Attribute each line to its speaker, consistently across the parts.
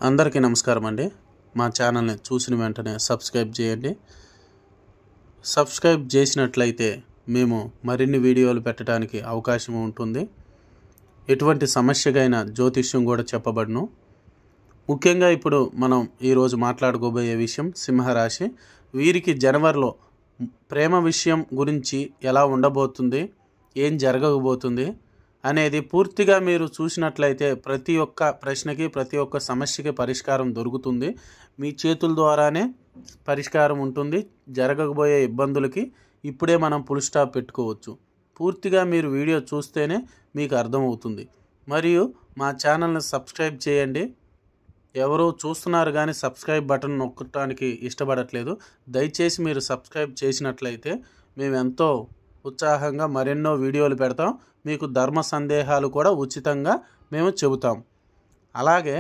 Speaker 1: అందరికీ నమస్కారం అండి. మా ఛానల్ని చూసిన వెంటనే సబ్స్క్రైబ్ చేయండి. సబ్స్క్రైబ్ చేసినట్లయితే మేము మరిన్ని వీడియోలు పెట్టడానికి అవకాశం ఉంటుంది. ఎటువంటి సమస్యకైనా జ్యోతిష్యం కూడా చెప్పబడును. ముఖ్యంగా ఇప్పుడు మనం ఈరోజు మాట్లాడుకోబోయే విషయం సింహరాశి. వీరికి జనవరిలో ప్రేమ విషయం గురించి ఎలా ఉండబోతుంది, ఏం జరగబోతుంది అనేది పూర్తిగా మీరు చూసినట్లయితే ప్రతి ఒక్క ప్రశ్నకి ప్రతి ఒక్క సమస్యకి పరిష్కారం దొరుకుతుంది. మీ చేతుల ద్వారానే పరిష్కారం ఉంటుంది. జరగబోయే ఇబ్బందులకి ఇప్పుడే మనం ఫుల్ స్టాప్ పెట్టుకోవచ్చు. పూర్తిగా మీరు వీడియో చూస్తేనే మీకు అర్థమవుతుంది. మరియు మా ఛానల్ని సబ్స్క్రైబ్ చేయండి. ఎవరో చూస్తున్నారు కానీ సబ్స్క్రైబ్ బటన్ నొక్కడానికి ఇష్టపడట్లేదు. దయచేసి మీరు సబ్స్క్రైబ్ చేసినట్లయితే మేము ఎంతో ఉత్సాహంగా మరెన్నో వీడియోలు పెడతాం. మీకు ధర్మ సందేహాలు కూడా ఉచితంగా మేము చెబుతాం. అలాగే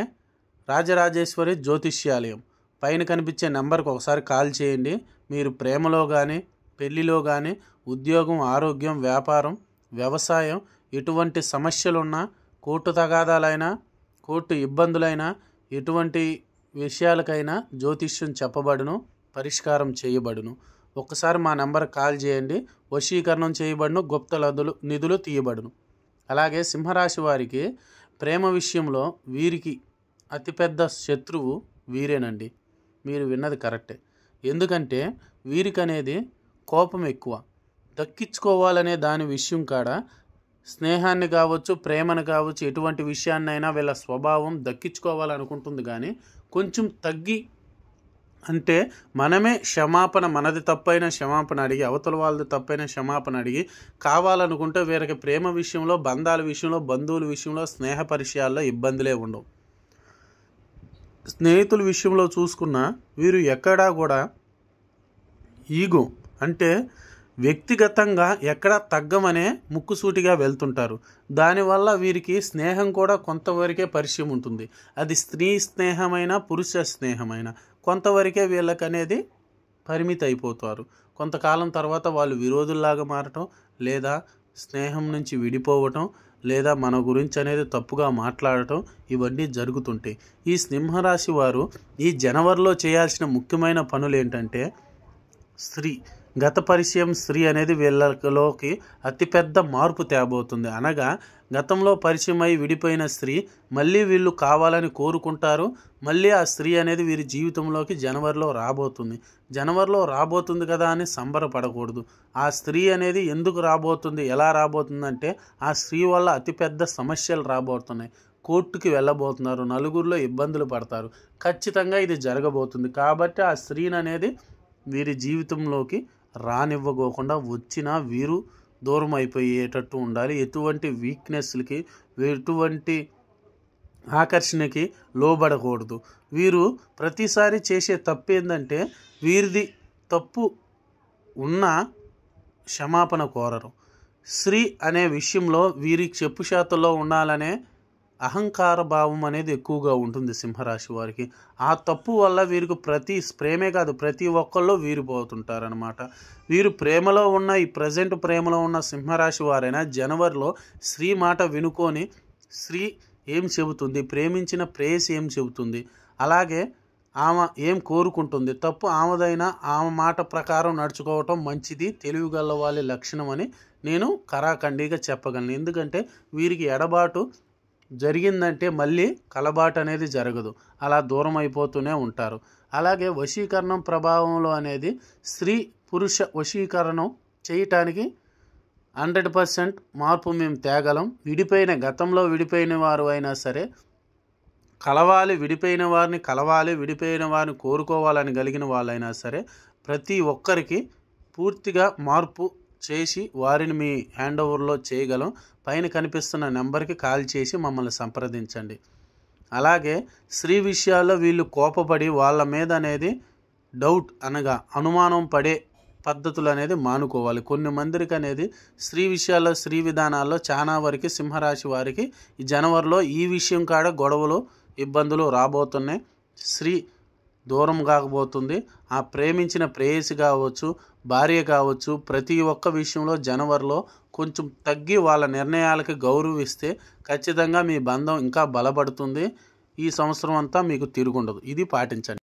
Speaker 1: రాజరాజేశ్వరి జ్యోతిష్యాలయం పైన కనిపించే నెంబర్కి ఒకసారి కాల్ చేయండి. మీరు ప్రేమలో కానీ పెళ్లిలో కానీ ఉద్యోగం, ఆరోగ్యం, వ్యాపారం, వ్యవసాయం ఎటువంటి సమస్యలున్నా, కోర్టు తగాదాలైనా, కోర్టు ఇబ్బందులైనా, ఎటువంటి విషయాలకైనా జ్యోతిష్యం చెప్పబడును, పరిష్కారం చేయబడును. ఒక్కసారి మా నెంబర్కి కాల్ చేయండి. వశీకరణం చేయబడును, గుప్త నిధులు తీయబడును. అలాగే సింహరాశి వారికి ప్రేమ విషయంలో వీరికి అతిపెద్ద శత్రువు వీరేనండి. మీరు విన్నది కరెక్టే. ఎందుకంటే వీరికి అనేది కోపం ఎక్కువ. దక్కించుకోవాలనే దాని విషయం కాడ స్నేహాన్ని కావచ్చు, ప్రేమను కావచ్చు, ఎటువంటి విషయాన్నైనా వీళ్ళ స్వభావం దక్కించుకోవాలనుకుంటుంది. కానీ కొంచెం తగ్గి అంటే మనమే క్షమాపణ, మనది తప్పైన క్షమాపణ అడిగి, అవతల వాళ్ళది తప్పైన క్షమాపణ అడిగి కావాలనుకుంటే వీరికి ప్రేమ విషయంలో, బంధాల విషయంలో, బంధువుల విషయంలో, స్నేహ పరిచయాల్లో ఇబ్బందులే ఉండవు. స్నేహితుల విషయంలో చూసుకున్నా వీరు ఎక్కడా కూడా ఈగో అంటే వ్యక్తిగతంగా ఎక్కడా తగ్గమనే ముక్కుసూటిగా వెళ్తుంటారు. దానివల్ల వీరికి స్నేహం కూడా కొంతవరకే పరిచయం ఉంటుంది. అది స్త్రీ స్నేహమైన, పురుష స్నేహమైన కొంతవరకే వీళ్ళకి అనేది పరిమితి అయిపోతారు. కొంతకాలం తర్వాత వాళ్ళు విరోధుల్లాగా మారటం, లేదా స్నేహం నుంచి విడిపోవటం, లేదా మన గురించి అనేది తప్పుగా మాట్లాడటం, ఇవన్నీ జరుగుతుంటాయి. ఈ సింహరాశి వారు ఈ జనవరిలో చేయాల్సిన ముఖ్యమైన పనులు ఏంటంటే స్త్రీ గత పరిచయం స్త్రీ అనేది వీళ్ళలోకి అతిపెద్ద మార్పు తేబోతుంది. అనగా గతంలో పరిచయం అయి విడిపోయిన స్త్రీ మళ్ళీ వీళ్ళు కావాలని కోరుకుంటారు. మళ్ళీ ఆ స్త్రీ అనేది వీరి జీవితంలోకి జనవరిలో రాబోతుంది. జనవరిలో రాబోతుంది కదా అని సంబరపడకూడదు. ఆ స్త్రీ అనేది ఎందుకు రాబోతుంది, ఎలా రాబోతుందంటే ఆ స్త్రీ వల్ల అతిపెద్ద సమస్యలు రాబోతున్నాయి. కోర్టుకి వెళ్ళబోతున్నారు, నలుగురిలో ఇబ్బందులు పడతారు. ఖచ్చితంగా ఇది జరగబోతుంది. కాబట్టి ఆ స్త్రీని అనేది వీరి జీవితంలోకి రానివ్వకోకుండా వచ్చినా వీరు దూరం అయిపోయేటట్టు ఉండాలి. ఎటువంటి వీక్నెస్లకి, ఎటువంటి ఆకర్షణకి లోబడకూడదు. వీరు ప్రతిసారి చేసే తప్పు ఏంటంటే వీరిది తప్పు ఉన్న క్షమాపణ కోరరు. స్త్రీ అనే విషయంలో వీరి చెప్పు చేతల్లో ఉండాలనే అహంకార భావం అనేది ఎక్కువగా ఉంటుంది సింహరాశి వారికి. ఆ తప్పు వల్ల వీరికి ప్రేమే కాదు ప్రతి ఒక్కళ్ళు వీరిపోతుంటారనమాట. వీరు ప్రేమలో ఉన్న ఈ ప్రజెంట్ ప్రేమలో ఉన్న సింహరాశి వారైనా జనవరిలో స్త్రీ మాట వినుకొని స్త్రీ ఏం చెబుతుంది, ప్రేమించిన ప్రేయసి ఏం చెబుతుంది, అలాగే ఆమె ఏం కోరుకుంటుంది, తప్పు ఆమెదైనా ఆమె మాట ప్రకారం నడుచుకోవటం మంచిది, తెలివిగల వాళ్ళ లక్షణం అని నేను కరాఖండిగా చెప్పగలను. ఎందుకంటే వీరికి ఎడబాటు జరిగిందంటే మళ్ళీ కలబాటు అనేది జరగదు. అలా దూరం అయిపోతూనే ఉంటారు. అలాగే వశీకరణం ప్రభావంలో అనేది స్త్రీ పురుష వశీకరణం చేయటానికి 100% మార్పు మేము తేగలం. గతంలో విడిపోయిన వారు అయినా సరే కలవాలి, విడిపోయిన వారిని కలవాలి, విడిపోయిన వారిని కోరుకోవాలని కలిగిన వాళ్ళైనా సరే ప్రతి ఒక్కరికి పూర్తిగా మార్పు చేసి వారిని మీ హ్యాండ్ ఓవర్లో చేయగలం. పైన కనిపిస్తున్న నెంబర్కి కాల్ చేసి మమ్మల్ని సంప్రదించండి. అలాగే స్త్రీ విషయాల్లో వీళ్ళు కోపపడి వాళ్ళ మీద అనేది డౌట్ అనగా అనుమానం పడే పద్ధతులు అనేది మానుకోవాలి. కొన్ని మందికి అనేది స్త్రీ విషయాల్లో, స్త్రీ విధానాల్లో చాలా వరకు సింహరాశి వారికి ఈ జనవరిలో ఈ విషయం కాడ గొడవలు, ఇబ్బందులు రాబోతున్నాయి. స్త్రీ దూరం కాకపోతుంది. ఆ ప్రేమించిన ప్రేయసి కావచ్చు, భార్య కావచ్చు, ప్రతి ఒక్క విషయంలో జనవరిలో కొంచెం తగ్గి వాళ్ళ నిర్ణయాలకి గౌరవిస్తే ఖచ్చితంగా మీ బంధం ఇంకా బలపడుతుంది. ఈ సంవత్సరం అంతా మీకు తిరుగుండదు. ఇది పాటించండి.